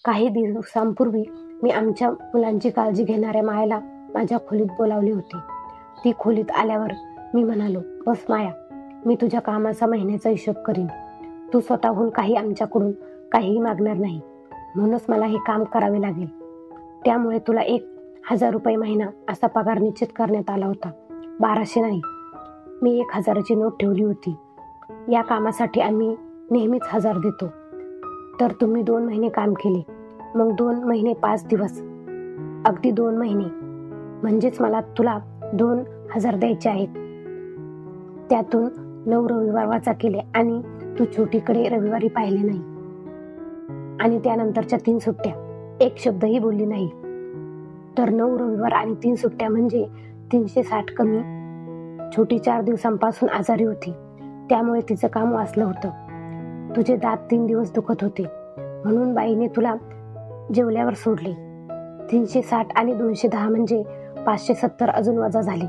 काही दिवसांपूर्वी मी आमच्या मुलांची काळजी घेणाऱ्या मायाला माझ्या खोलीत बोलावले होते. ती खोलीत आल्यावर मी म्हणालो, बस माया, मी तुझ्या कामाचा महिन्याचा हिशोब करीन. तू स्वतःहून काही आमच्याकडून काहीही मागणार नाही, म्हणूनच मला हे काम करावे लागेल. त्यामुळे तुला 1,000 रुपये महिना असा पगार निश्चित करण्यात आला होता, 1200 नाही. मी 1,000ची नोट ठेवली होती. या कामासाठी आम्ही नेहमीच 1,000 देतो. तर तुम्ही 2 महिने काम केले, मग 2 महिने 5 दिवस, अगदी 2 महिने. म्हणजेच मला तुला 2,000 द्यायचे आहेत. त्यातून 9 रविवार वजा केले आणि तू छोटीकडे रविवारी पाहिले नाही. आणि त्यानंतरच्या 3 सुट्ट्या, एक शब्दही बोलली नाही. तर 9 रविवार आणि 3 सुट्ट्या म्हणजे 360 कमी. छोटी 4 दिवसांपासून आजारी होती, त्यामुळे तिचं काम वाचलं होतं. तुझे दात 3 दिवस दुखत होते, म्हणून बाईने तुला जेवल्यावर सोडले. 360 आणि 210 म्हणजे 570 अजून वजा झाले,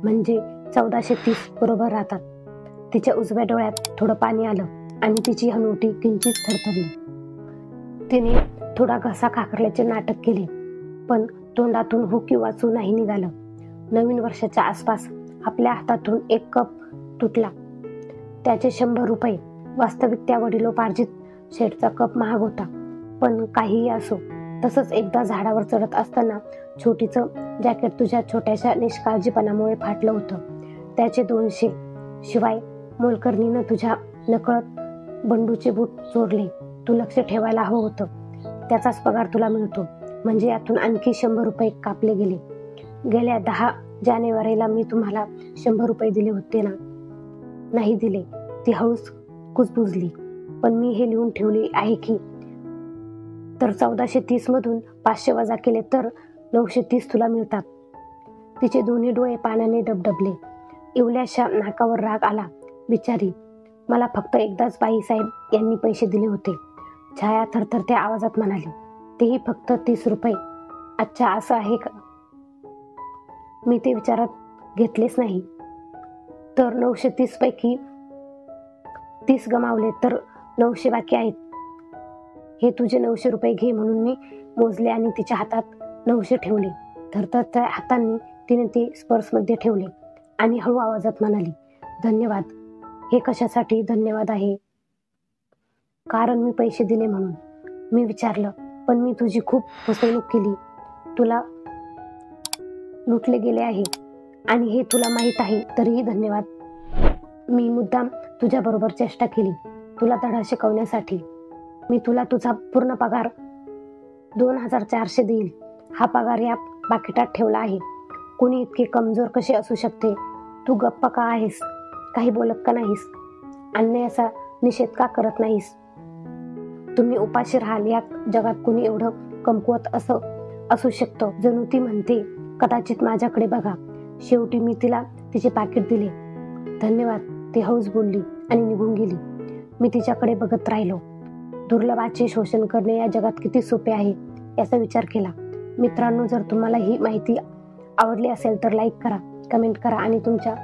म्हणजे 1430 बरोबर राहतात. तिच्या उजव्या डोळ्यात थोडं पाणी आलं आणि तिची हनुवटी किंचित थरथरली. तिने थोडा घसा खाकरल्याचे नाटक केले, पण तोंडातून हो किंवा चू नाही निघालं. नवीन वर्षाच्या आसपास आपल्या हातातून एक कप तुटला. त्याचे 100 रुपये. वास्तविक त्या वडिलोपार्जित शेठचा कप महाग होता, पण काहीही असो. तसंच एकदा झाडावर चढत असताना छोटीचं जॅकेट तुझ्या छोट्याशा निष्काळजीपणामुळे फाटलं होतं. त्याचे 200. शिवाय मोलकरणीनं तुझ्या नकळत बंडूचे बूट चोरले. तू लक्ष ठेवायला हवं होतं. त्याचाच पगार तुला मिळतो, म्हणजे यातून आणखी 100 रुपये कापले गेले. गेल्या 10 जानेवारीला मी तुम्हाला 100 रुपये दिले होते ना? नाही दिले. ती हळूच कुजबुजली. पण मी हे लिहून ठेवले आहे की. तर 1430 मधून 500 वजा केले तर 930 तुला मिळतात. तिचे दोन्ही डोळे पाण्याने डबडबले. इवल्याशा नाकावर राग आला. बिचारी, मला फक्त एकदाच बाईसाहेब यांनी पैसे दिले होते. छाया थरथरत्या आवाजात म्हणाली, तेही फक्त 30 रुपये. अच्छा, असं आहे का? मी ते विचारात घेतलेच नाही. तर 930 पैकी 30 गमावले तर 900 बाकी आहेत. हे तुझे 900 रुपये घे. म्हणून मी मोजले आणि तिच्या हातात 900 ठेवले. थरथरत्या हातांनी तिने ते पर्समध्ये ठेवले आणि हळू आवाजात म्हणाली, धन्यवाद. हे कशासाठी धन्यवाद आहे? कारण मी पैसे दिले म्हणून. मी विचारलं, पण मी तुझी खूप फसवणूक केली. तुला लुटले गेले आहे आणि हे तुला माहीत आहे, तरीही धन्यवाद. मी मुद्दाम तुझ्याबरोबर चेष्टा केली, तुला धडा शिकवण्यासाठी. मी तुला तुझा पूर्ण पगार 2,400 देईल. हा पगार या पाकिटात ठेवला आहे. कोणी इतके कमजोर कसे असू शकते? तू गप्प का आहेस? काही बोलत का नाहीस? अन्यायाचा निषेध का करत नाहीस? तुम्ही उपाशी राहाल. या जगात कोणी एवढं कमकुवत असू शकतं? जणू ती म्हणते, कदाचित माझ्याकडे बघा. शेवटी मी तिला तिचे पाकिट दिले. धन्यवाद, ती हळूच बोलली आणि निघून गेली. मी तिच्याकडे बघत राहिलो. दुर्लभाचे शोषण करणे या जगात किती सोपे आहे याचा विचार केला. मित्रांनो, जर तुम्हाला ही माहिती आवडली असेल तर लाईक करा, कमेंट करा आणि तुमच्या